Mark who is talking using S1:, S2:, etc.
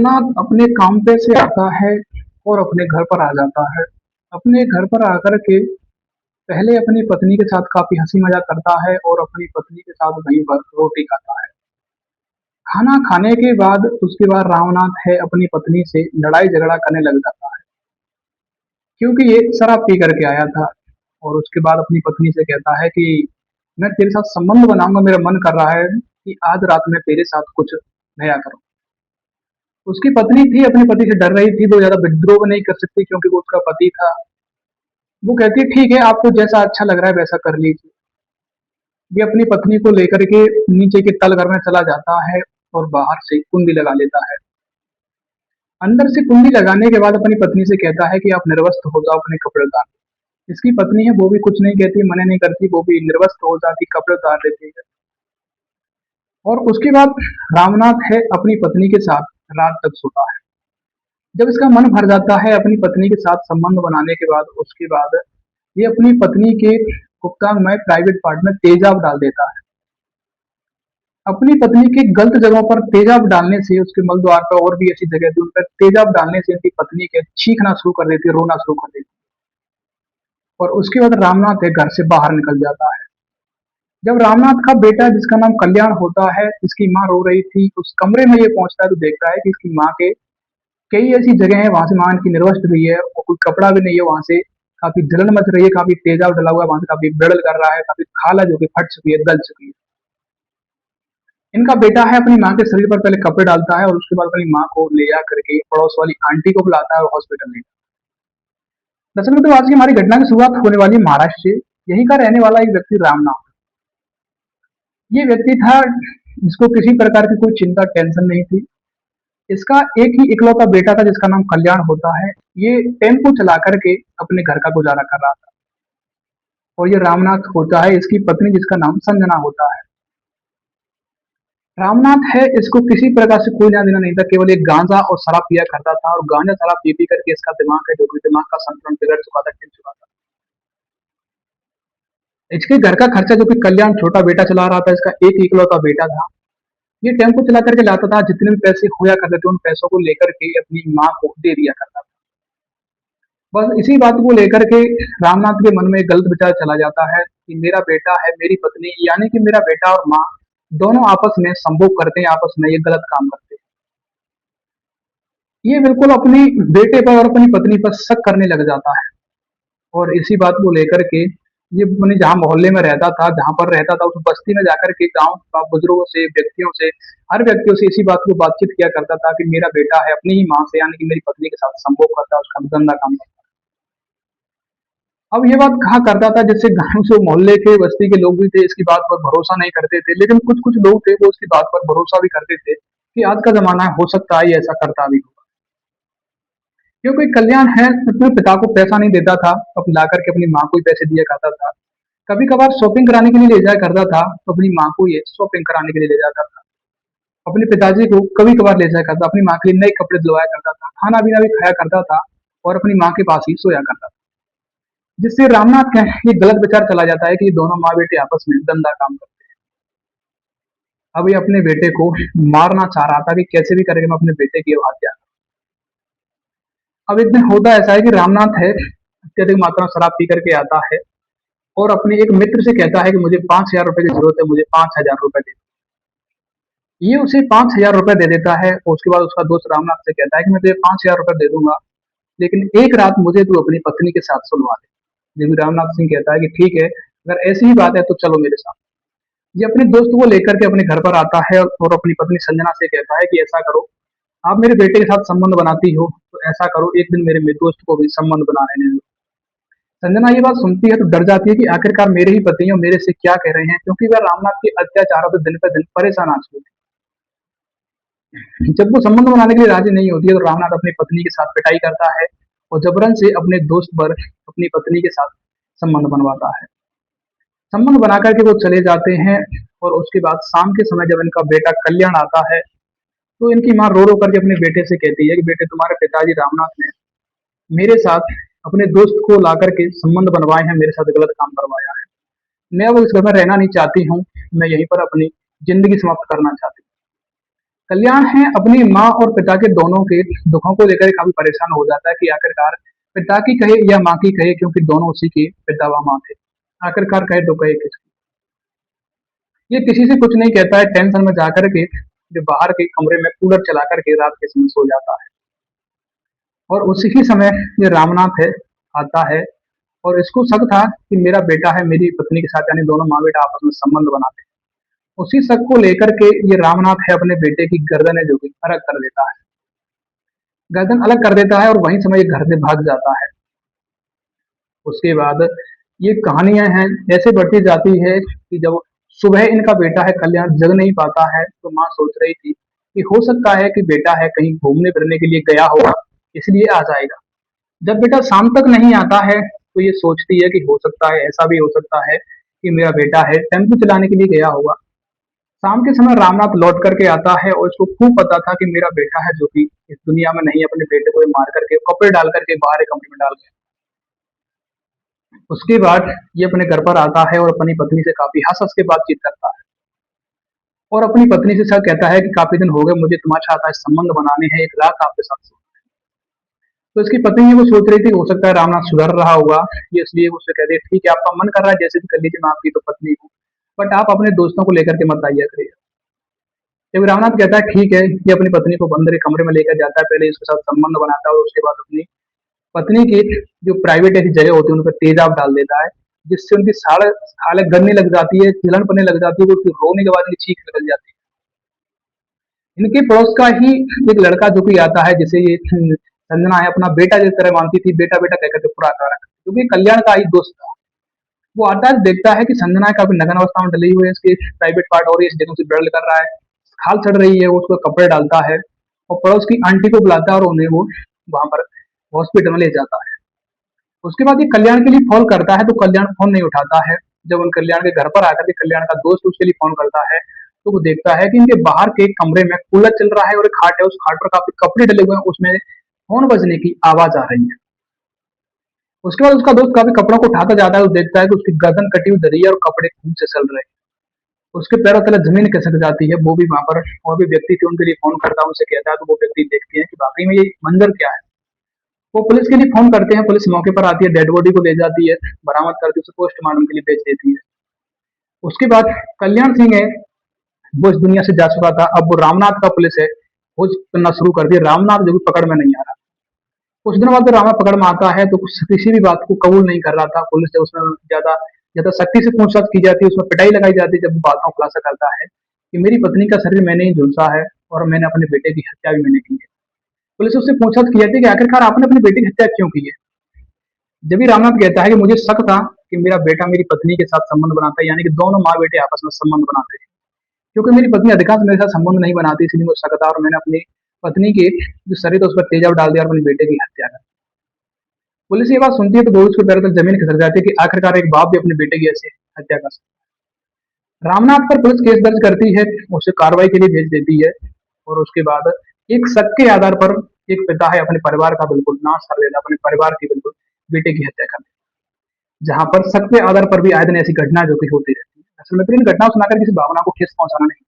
S1: रामनाथ अपने काम पे से आता है और अपने घर पर आ जाता है। अपने घर पर आकर के पहले अपनी पत्नी के साथ काफी हंसी मजाक करता है और अपनी पत्नी के साथ वहीं पर रोटी खाता है। खाना खाने के बाद उसके बाद रामनाथ है अपनी पत्नी से लड़ाई झगड़ा करने लग जाता है, क्योंकि ये शराब पी करके आया था। और उसके बाद अपनी पत्नी से कहता है कि मैं तेरे साथ संबंध बनाऊंगा, मेरा मन कर रहा है कि आज रात में तेरे साथ कुछ नया करूं। उसकी पत्नी थी, अपने पति से डर रही थी, तो ज्यादा विद्रोह नहीं कर सकती क्योंकि वो उसका पति था। वो कहती है ठीक है, आपको जैसा अच्छा लग रहा है वैसा कर लीजिए। ये अपनी पत्नी को लेकर के नीचे के तल घर में चला जाता है और बाहर से कुंडी लगा लेता है। अंदर से कुंडी लगाने के बाद अपनी पत्नी से कहता है कि आप निर्वस्त्र हो जाओ, अपने कपड़े उतार। इसकी पत्नी है, वो भी कुछ नहीं कहती, मना नहीं करती, वो भी निर्वस्त्र हो जाती, कपड़े उतार लेती है। और उसके बाद रामनाथ है अपनी पत्नी के साथ रात तक सोता है। जब इसका मन भर जाता है अपनी पत्नी के साथ संबंध बनाने के बाद, उसके बाद ये अपनी पत्नी के गुप्तांग में प्राइवेट पार्ट में तेजाब डाल देता है। अपनी पत्नी की गलत जगहों पर तेजाब डालने से, उसके मल द्वार पर और भी ऐसी जगह थी उन पर तेजाब डालने से उनकी पत्नी के चीखना शुरू कर देती है, रोना शुरू कर देती है। और उसके बाद रामनाथ है घर से बाहर निकल जाता है। जब रामनाथ का बेटा जिसका नाम कल्याण होता है, जिसकी माँ रो रही थी, उस कमरे में ये पहुंचता है तो देखता है कि इसकी माँ के कई ऐसी जगह है वहां से मां की निर्वस्त्र हुई है और कोई कपड़ा भी नहीं है, वहां से काफी जलन मच रही है, काफी तेजाब डला हुआ है, वहां से काफी ब्लड कर रहा है, काफी खाला जो कि फट चुकी है, गल चुकी है। इनका बेटा है अपनी माँ के शरीर पर पहले कपड़े डालता है और उसके बाद अपनी माँ को ले जा करके पड़ोस वाली आंटी को बुलाता है और हॉस्पिटल ले। दरअसल में तो आज की हमारी घटना की शुरुआत होने वाली है महाराष्ट्र से। यहीं का रहने वाला एक व्यक्ति रामनाथ, ये व्यक्ति था जिसको किसी प्रकार की कोई चिंता टेंशन नहीं थी। इसका एक ही इकलौता बेटा था जिसका नाम कल्याण होता है। ये टेम्पो चला करके अपने घर का गुजारा कर रहा था। और ये रामनाथ होता है इसकी पत्नी जिसका नाम संजना होता है। रामनाथ है इसको किसी प्रकार से कोई लेना देना नहीं था, केवल एक गांजा और शराब पिया करता था और गांजा शराब पी पी करके इसका दिमाग है जो कि दिमाग का संतुलन बिगड़ चुका था, गिर चुका था। इसके घर का खर्चा जो कि कल्याण छोटा बेटा चला रहा था, इसका एक इकलौता बेटा था। ये टेम्पो चला करके लाता था, जितने भी पैसे होया करते थे उन पैसों को लेकर के अपनी माँ को दे दिया करता था। बस इसी बात को लेकर के रामनाथ के मन में एक गलत विचार चला जाता है कि मेरा बेटा है, मेरी पत्नी यानी कि मेरा बेटा और माँ दोनों आपस में संभोग करते हैं, आपस में ये गलत काम करते हैं। ये बिल्कुल अपनी बेटे पर और अपनी पत्नी पर शक करने लग जाता है। और इसी बात को लेकर के ये अपने जहाँ मोहल्ले में रहता था, जहाँ पर रहता था, उस बस्ती में जाकर के गांव का बुजुर्गों से, व्यक्तियों से, हर व्यक्तियों से इसी बात को बातचीत किया करता था कि मेरा बेटा है अपनी ही माँ से यानी कि मेरी पत्नी के साथ संभोग करता है, उसका गंदा काम करता है। अब ये बात कहा करता था जिससे गांव से मोहल्ले के बस्ती के लोग भी थे, इसकी बात पर भरोसा नहीं करते थे, लेकिन कुछ कुछ लोग थे वो उसकी बात पर भरोसा भी करते थे कि आज का जमाना है, हो सकता है ये ऐसा करता भी होगा। क्योंकि कल्याण है अपने पिता को पैसा नहीं देता था, अब ला करके अपनी माँ को ही पैसे दिया करता था। कभी कभार शॉपिंग कराने के लिए ले जाया करता था तो अपनी माँ को ये शॉपिंग कराने के लिए ले जाता था। अपने पिताजी को कभी कभार ले जाया करता, अपनी माँ के लिए नए कपड़े दिलवाया करता था, खाना पीना भी खाया करता था और अपनी माँ के पास ही सोया करता था। जिससे रामनाथ का ये गलत विचार चला जाता है कि ये दोनों माँ बेटे आपस में गंदा काम करते हैं। अब ये अपने बेटे को मारना चाह रहा था कि कैसे भी करके मैं अपने बेटे की हत्या। अब एक दिन होता ऐसा है कि रामनाथ है अत्यधिक मात्रा में शराब पी करके आता है और अपने एक मित्र से कहता है कि मुझे 5,000 रुपए की जरूरत है, मुझे 5,000 रुपए दे। ये उसे 5,000 रुपए दे देता है और उसके बाद उसका दोस्त रामनाथ से कहता है कि मैं तुझे 5,000 रुपए दे दूंगा, लेकिन एक रात मुझे तू अपनी पत्नी के साथ सुलवा दे। जब रामनाथ सिंह कहता है कि ठीक है, अगर ऐसी ही बात है तो चलो मेरे साथ। ये अपने दोस्त को लेकर के अपने घर पर आता है और अपनी पत्नी संजना से कहता है कि ऐसा करो, आप मेरे बेटे के साथ संबंध बनाती हो तो ऐसा करो, एक दिन मेरे दोस्त को भी संबंध बना लेने दो। संजना ये बात सुनती है तो डर जाती है कि आखिरकार मेरे ही पति हैं और मेरे से क्या कह रहे हैं, क्योंकि वह रामनाथ के अत्याचारों से दिन पर दिन परेशान आ चुकी थी। जब वो संबंध बनाने के लिए राजी नहीं होती है तो रामनाथ अपनी पत्नी के साथ पिटाई करता है और जबरन से अपने दोस्त पर अपनी पत्नी के साथ संबंध बनवाता है। संबंध बना करके वो चले जाते हैं और उसके बाद शाम के समय जब इनका बेटा कल्याण आता है तो इनकी माँ रो रो करके अपने बेटे से कहती है कि बेटे, तुम्हारे पिताजी रामनाथ ने मेरे साथ अपने दोस्त को ला करके संबंध बनवाए हैं, मेरे साथ गलत काम करवाया है। मैं अब इस घर में रहना नहीं चाहती हूँ, मैं यहीं पर अपनी जिंदगी समाप्त करना चाहती हूँ। कल्याण है अपनी माँ और पिता के दोनों के दुखों को लेकर काफी परेशान हो जाता है कि आखिरकार पिता की कहे या माँ की कहे, क्योंकि दोनों उसी के पिता व माँ थे। आखिरकार कहे तो कहे किसकी। ये किसी से कुछ नहीं कहता है, टेंशन में जाकर के जो बाहर के कमरे में कूलर चला करके रात के समय सो जाता है। और उसी ही समय ये रामनाथ है आता है, और इसको शक था कि मेरा बेटा है मेरी पत्नी के साथ, यानी दोनों माँ बेटा आपस में संबंध बनाते हैं। उसी शक को लेकर के ये रामनाथ है अपने बेटे की गर्दन है जो कि अलग कर देता है, गर्दन अलग कर देता है, और वहीं समय ये घर से भाग जाता है। उसके बाद ये कहानियां हैं ऐसे बढ़ती जाती है कि जब सुबह इनका बेटा है कल्याण जग नहीं पाता है, तो माँ सोच रही थी कि हो सकता है कि बेटा है कहीं घूमने फिरने के लिए गया होगा, इसलिए आ जाएगा। जब बेटा शाम तक नहीं आता है, तो ये सोचती है कि हो सकता है, ऐसा भी हो सकता है कि मेरा बेटा है टेम्पो चलाने के लिए गया होगा। शाम के समय रामनाथ लौट करके आता है, और इसको खूब पता था कि मेरा बेटा है जो कि इस दुनिया में नहीं, अपने बेटे को ये मार करके कपड़े डाल करके बाहर एक कमरे में डाल गया। उसके बाद ये अपने घर पर आता है और अपनी पत्नी से काफी हंस हंस के बातचीत करता है, और अपनी पत्नी से सर कहता है कि काफी दिन हो गए मुझे तुम्हारे साथ आज संबंध बनाने हैं, एक रात आपके साथ सोना है। तो इसकी पत्नी ये वो सोच रही थी हो सकता है रामनाथ सुधर रहा होगा, ये इसलिए वो उससे कहती है ठीक है आपका मन कर रहा है जैसे भी कर लीजिए, मैं आपकी तो पत्नी हूँ, बट आप अपने दोस्तों को लेकर के मत आइए करिए। जब रामनाथ कहता है ठीक है, ये अपनी पत्नी को अंदर एक कमरे में लेकर जाता है, पहले इसके साथ संबंध बनाता है, और उसके बाद अपनी पत्नी की जो प्राइवेट ऐसी जगह होती है उन पर तेजाब डाल देता है, जिससे उनकी साड़ हालत गलने लग जाती है, जलन पड़ने लग जाती है, वो उसके रोने के बाद उनकी चीख निकल जाती है। इनके पड़ोस का ही एक लड़का जो कि आता है, जिसे ये संजना है अपना बेटा जिस तरह मानती थी, बेटा बेटा कहकर के पूरा कर, क्योंकि कल्याण का ही दोस्त था। वो आता है देखता है कि संजना काफी नग्न अवस्था में डली हुई है, इसके प्राइवेट पार्ट और इस जगह से ब्लड कर रहा है, खाल चढ़ रही है, वो उसको कपड़े डालता है, और पड़ोस की आंटी को बुलाता है और उन्हें वो वहां पर हॉस्पिटल में ले जाता है। उसके बाद ये कल्याण के लिए फोन करता है, तो कल्याण फोन नहीं उठाता है। जब उन कल्याण के घर पर आकर के कल्याण का दोस्त उसके लिए फोन करता है, तो वो देखता है कि इनके बाहर के कमरे में कूलर चल रहा है, और एक खाट है, उस खाट पर काफी कपड़े डले हुए हैं, उसमें फोन बजने की आवाज आ रही है। उसके बाद उसका दोस्त काफी कपड़ों को उठाता जाता है, तो देखता है कि उसकी गर्दन कटी हुई धरी है और कपड़े खून से चल रहे हैं। उसके पैरों तले जमीन खिसक जाती है। वो भी वहां पर और भी व्यक्ति थे, उनके लिए फोन करता है, उनसे कहता है, तो वो व्यक्ति देखते हैं कि वाकई में ये मंजर क्या है। वो पुलिस के लिए फोन करते हैं, पुलिस मौके पर आती है, डेड बॉडी को ले जाती है, बरामद करके उसे पोस्टमार्टम के लिए भेज देती है। उसके बाद कल्याण सिंह है, वो इस दुनिया से जा चुका था, अब वो रामनाथ का पुलिस है खोज करना शुरू कर दिया। रामनाथ जो कि पकड़ में नहीं आ रहा। कुछ दिनों बाद जब रामा पकड़ में आता है, तो किसी भी बात को कबूल नहीं कर रहा था। पुलिस से उसमें ज्यादा ज्यादा सख्ती से पूछताछ की जाती है, उसमें पिटाई लगाई जाती है, जब वो बातों का खुलासा करता है कि मेरी पत्नी का शरीर मैंने ही झुलसा है, और मैंने अपने बेटे की हत्या भी मैंने की है। पुलिस उससे पूछताछ की जाती है कि आखिरकार आपने अपने बेटे की हत्या क्यों की है। जब भी रामनाथ कहता है कि मुझे शक था कि मेरा बेटा मेरी पत्नी के साथ संबंध बनाता है, यानी कि दोनों माँ बेटे आपस में संबंध बनाते हैं, क्योंकि मेरी पत्नी अधिकांश मेरे साथ संबंध नहीं बनाती, इसलिए मुझे शक था, और मैंने अपनी पत्नी के जो शरीर था उस पर तेजाब डाल दिया और अपने बेटे की हत्या कर दी। पुलिस ये बात सुनती है तो वो उसके पैरों तक जमीन खिसक जाती है कि आखिरकार एक बाप भी अपने बेटे की ऐसे हत्या कर सकता है। रामनाथ पर पुलिस केस दर्ज करती है, उसे कार्रवाई के लिए भेज देती है, और उसके बाद एक शक के आधार पर एक पिता है अपने परिवार का बिल्कुल नाश कर देता, अपने परिवार की बिल्कुल बेटे की हत्या कर देता, जहां पर शक के आधार पर भी आए दिन ऐसी घटना जो कि होती रहती है। असल में तो इन घटनाओं सुनाकर किसी भावना को ठेस पहुंचाना नहीं